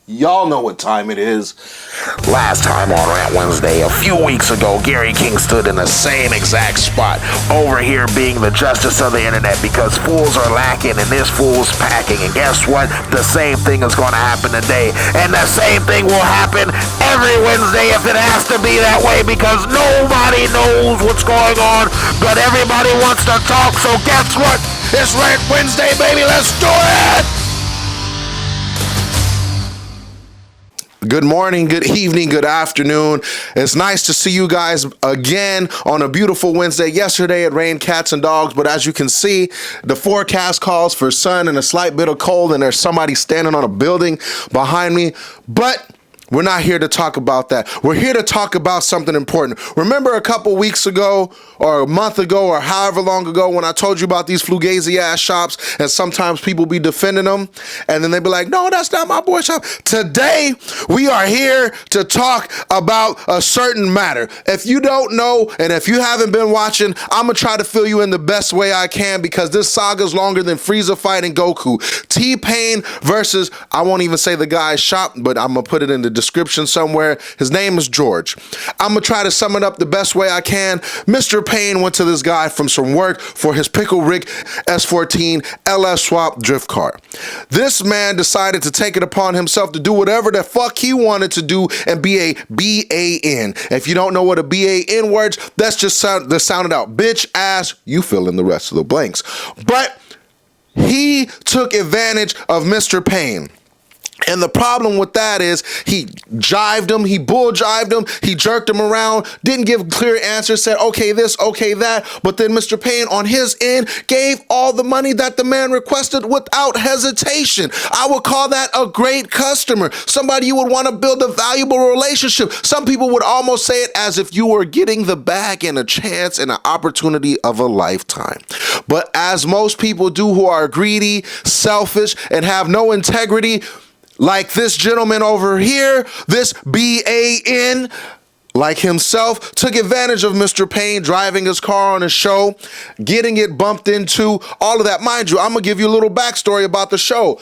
Y'all know what time it is. Last time on Rant Wednesday, a few weeks ago, Gary King stood in the same exact spot over here being the justice of the internet because fools are lacking and this fool's packing. And guess what? The same thing is going to happen today. And the same thing will happen every Wednesday if it has to be that way because nobody knows what's going on, but everybody wants to talk. So guess what? It's Rant Wednesday, baby. Let's do it! Good morning, good evening, good afternoon. It's nice to see you guys again on a beautiful Wednesday. Yesterday it rained cats and dogs, but as you can see, the forecast calls for sun and a slight bit of cold, and there's somebody standing on a building behind me. But we're not here to talk about that. We're here to talk about something important. Remember a couple weeks ago or a month ago or however long ago when I told you about these fugazi ass shops and sometimes people be defending them and then they be like, no, that's not my boy shop. Today, we are here to talk about a certain matter. If you don't know and if you haven't been watching, I'm going to try to fill you in the best way I can because this saga is longer than Frieza fighting Goku. Tpain versus, I won't even say the guy's shop, but I'm going to put it in the description somewhere. His name is George. I'm gonna try to sum it up the best way I can. Mr. Payne went to this guy from some work for his Pickle Rick S14 LS swap drift car. This man decided to take it upon himself to do whatever the fuck he wanted to do and be a BAN. If you don't know what a BAN words, that's just sound it out. Bitch, ass, you fill in the rest of the blanks. But he took advantage of Mr. Payne. And the problem with that is he jived him, he bull jived him, he jerked him around, didn't give clear answers, said, okay, this, okay, that. But then Mr. Payne on his end gave all the money that the man requested without hesitation. I would call that a great customer, somebody you would want to build a valuable relationship. Some people would almost say it as if you were getting the bag and a chance and an opportunity of a lifetime. But as most people do who are greedy, selfish, and have no integrity, like this gentleman over here, this BAN, like himself, took advantage of Mr. Payne driving his car on a show, getting it bumped into, all of that. Mind you, I'm going to give you a little backstory about the show.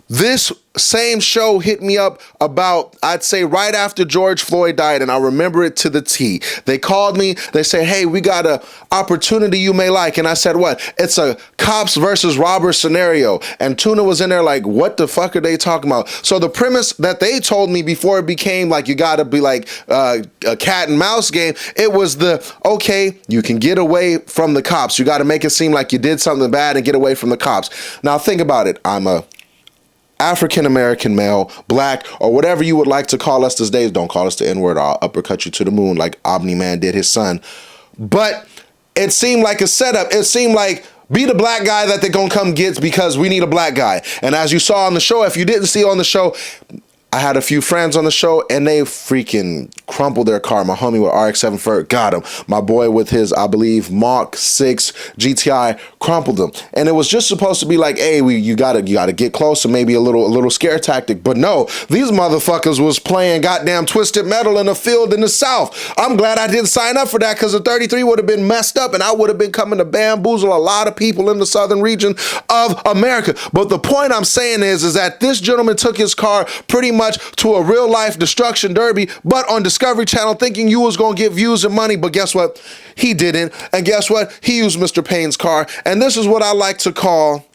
This same show hit me up about, I'd say right after George Floyd died, and I remember it to the T. They called me, they said, hey, we got an opportunity you may like. And I said, what? It's a cops versus robbers scenario. And Tuna was in there like, what the fuck are they talking about? So the premise that they told me before it became like, you gotta be like a cat and mouse game, it was okay, you can get away from the cops. You gotta make it seem like you did something bad and get away from the cops. Now think about it. I'm a African-American male, black, or whatever you would like to call us these days. Don't call us the N-word, I'll uppercut you to the moon like Omni Man did his son. But it seemed like a setup. It seemed like be the black guy that they're gonna come get because we need a black guy. And as you saw on the show, if you didn't see on the show, I had a few friends on the show and they freaking crumpled their car. My homie with RX-7 Fur got him. My boy with his, I believe, Mach 6 GTI crumpled him. And it was just supposed to be like, hey, you gotta get close and maybe a little scare tactic. But no, these motherfuckers was playing goddamn Twisted Metal in a field in the South. I'm glad I didn't sign up for that because the 33 would have been messed up and I would have been coming to bamboozle a lot of people in the southern region of America. But the point I'm saying is that this gentleman took his car pretty much to a real life destruction derby, but on Discovery Channel thinking you was gonna get views and money, but guess what? He didn't. And guess what? He used Mr. Payne's car. And this is what I like to call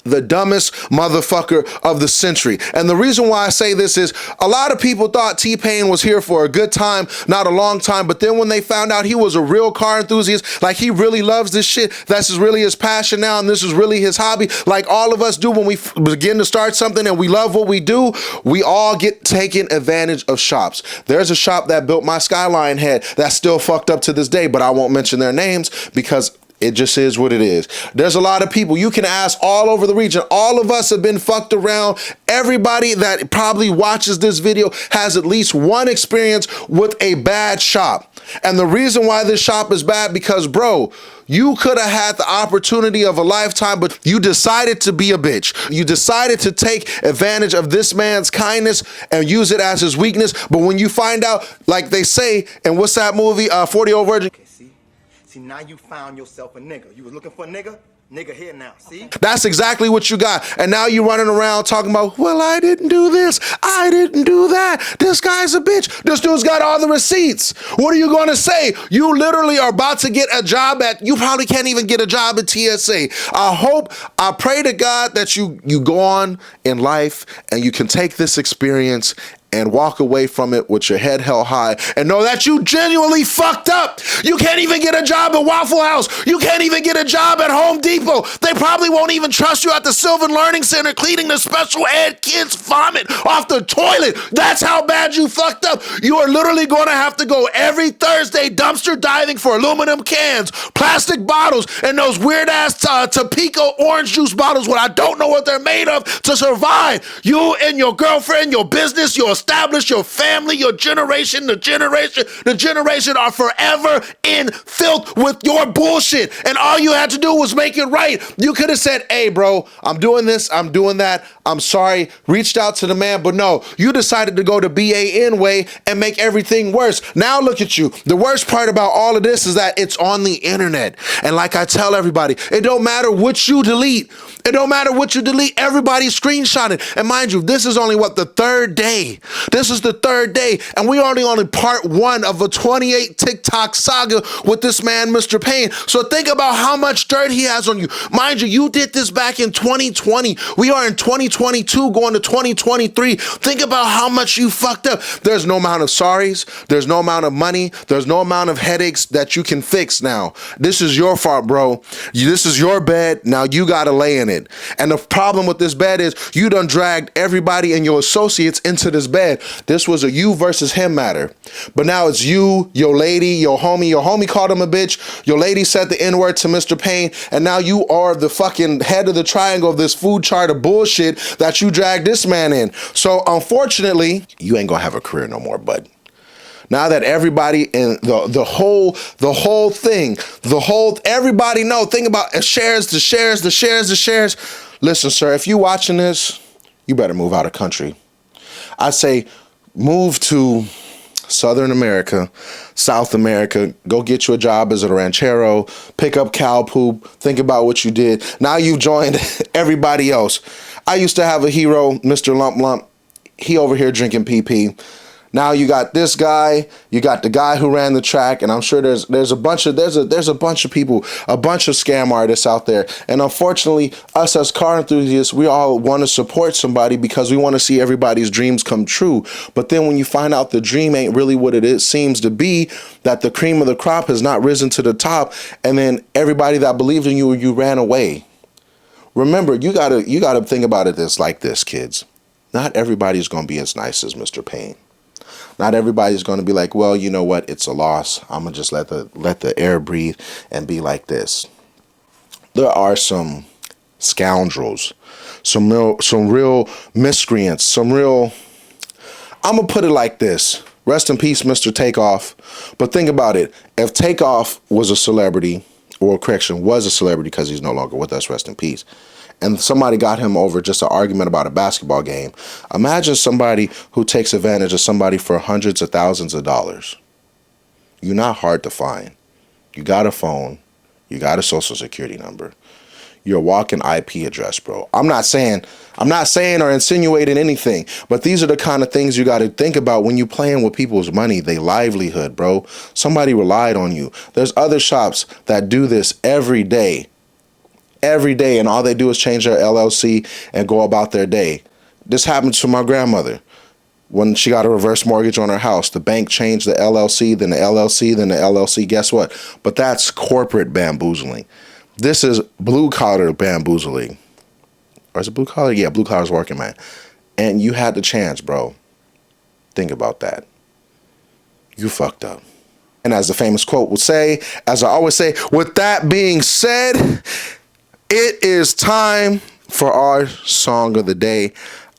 the dumbest motherfucker of the century. And the reason why I say this is a lot of people thought Tpain was here for a good time, not a long time. But then when they found out he was a real car enthusiast, like he really loves this shit, that's really his passion now, and this is really his hobby, like all of us do when we begin to start something and we love what we do, we all get taken advantage of shops. There's a shop that built my Skyline head that's still fucked up to this day, but I won't mention their names because it just is what it is. There's a lot of people. You can ask all over the region. All of us have been fucked around. Everybody that probably watches this video has at least one experience with a bad shop. And the reason why this shop is bad because, bro, you could have had the opportunity of a lifetime, but you decided to be a bitch. You decided to take advantage of this man's kindness and use it as his weakness. But when you find out, like they say, and what's that movie, 40 Year Old Virgin? Okay, see, now you found yourself a nigga. You was looking for a nigga? Nigga here now, see? That's exactly what you got. And now you running around talking about, well, I didn't do this. I didn't do that. This guy's a bitch. This dude's got all the receipts. What are you going to say? You literally are about to get a job you probably can't even get a job at TSA. I pray to God that you go on in life and you can take this experience and walk away from it with your head held high and know that you genuinely fucked up. You can't even get a job at Waffle House. You can't even get a job at Home Depot. They probably won't even trust you at the Sylvan Learning Center cleaning the special ed kids' vomit off the toilet. That's how bad you fucked up. You are literally going to have to go every Thursday dumpster diving for aluminum cans, plastic bottles, and those weird-ass Topeka orange juice bottles what I don't know what they're made of to survive. You and your girlfriend, your business, your establish your family, your generation, the generation are forever in filth with your bullshit. And all you had to do was make it right. You could have said, hey, bro, I'm doing this, I'm doing that, I'm sorry, reached out to the man, but no, you decided to go the BAN way and make everything worse. Now look at you. The worst part about all of this is that it's on the internet. And like I tell everybody, it don't matter what you delete. It don't matter what you delete. Everybody's screenshotting. And mind you, this is only the third day. This is the third day, and we only on part one of a 28 TikTok saga with this man, Mr. Tpain. So think about how much dirt he has on you. Mind you, you did this back in 2020. We are in 2022 going to 2023. Think about how much you fucked up. There's no amount of sorries. There's no amount of money. There's no amount of headaches that you can fix now. This is your fault, bro. This is your bed. Now you got to lay in it. And the problem with this bed is you done dragged everybody and your associates into this bed. This was a you versus him matter. But now it's you, your lady, your homie. Your homie called him a bitch. Your lady said the N-word to Mr. Tpain. And now you are the fucking head of the triangle of this food chart of bullshit that you dragged this man in. So unfortunately, you ain't gonna have a career no more, bud. Now that everybody in the whole thing, everybody know, think about the shares. Listen, sir, if you watching this, you better move out of country. I say move to Southern America, South America, go get you a job as a ranchero, pick up cow poop, think about what you did. Now you've joined everybody else. I used to have a hero, Mr. Lump Lump. He over here drinking PP. Now you got this guy, you got the guy who ran the track, and I'm sure there's a bunch of people, a bunch of scam artists out there. And unfortunately, us as car enthusiasts, we all want to support somebody because we want to see everybody's dreams come true. But then when you find out the dream ain't really what it seems to be, that the cream of the crop has not risen to the top, and then everybody that believed in you ran away. Remember, you gotta think about it like this, kids. Not everybody's gonna be as nice as Mr. Tpain. Not everybody's going to be like, well, you know what? It's a loss. I'm going to just let the air breathe and be like this. There are some scoundrels, some real miscreants, I'm going to put it like this. Rest in peace, Mr. Takeoff. But think about it. If Takeoff was a celebrity, or correction, was a celebrity because he's no longer with us, rest in peace, and somebody got him over just an argument about a basketball game. Imagine somebody who takes advantage of somebody for hundreds of thousands of dollars. You're not hard to find. You got a phone. You got a social security number. You're a walking IP address, bro. I'm not saying or insinuating anything, but these are the kind of things you got to think about when you're playing with people's money, their livelihood, bro. Somebody relied on you. There's other shops that do this every day, and all they do is change their LLC and go about their day. This happened to my grandmother when she got a reverse mortgage on her house. The bank changed the LLC, then the LLC, then the LLC. Guess what? But that's corporate bamboozling. This is blue collar bamboozling. Or is it blue collar? Yeah, blue collar's working, man. And you had the chance, bro. Think about that. You fucked up. And as the famous quote would say, as I always say, with that being said, it is time for our song of the day.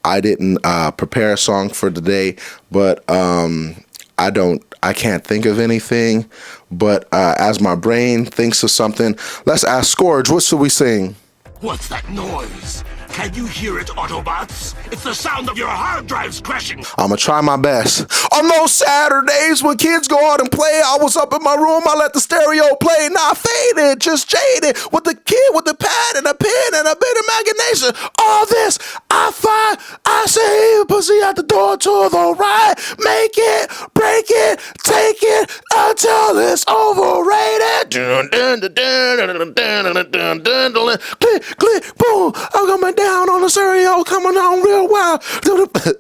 I didn't prepare a song for today, but I can't think of anything. But as my brain thinks of something, let's ask Scourge, what should we sing? What's that noise? Can you hear it, Autobots? It's the sound of your hard drives crashing. I'ma try my best. On those Saturdays when kids go out and play, I was up in my room, I let the stereo play, not faded, just jaded, with the kid with the pad and a pen and a bit of imagination. All this, I find, I see, pussy at the door to the right. Make it, break it, take it, until it's overrated. Dun, dun, dun, dun, dun, dun, dun, dun, dun. Click, click, boom, I'm coming down on the stereo, coming on real wild.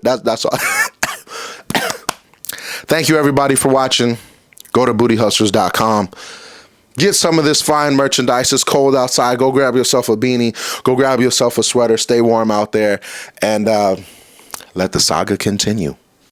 That's all. Thank you everybody for watching. Go to bootyhustlers.com. Get some of this fine merchandise. It's cold outside. Go grab yourself a beanie. Go grab yourself a sweater. Stay warm out there. And let the saga continue.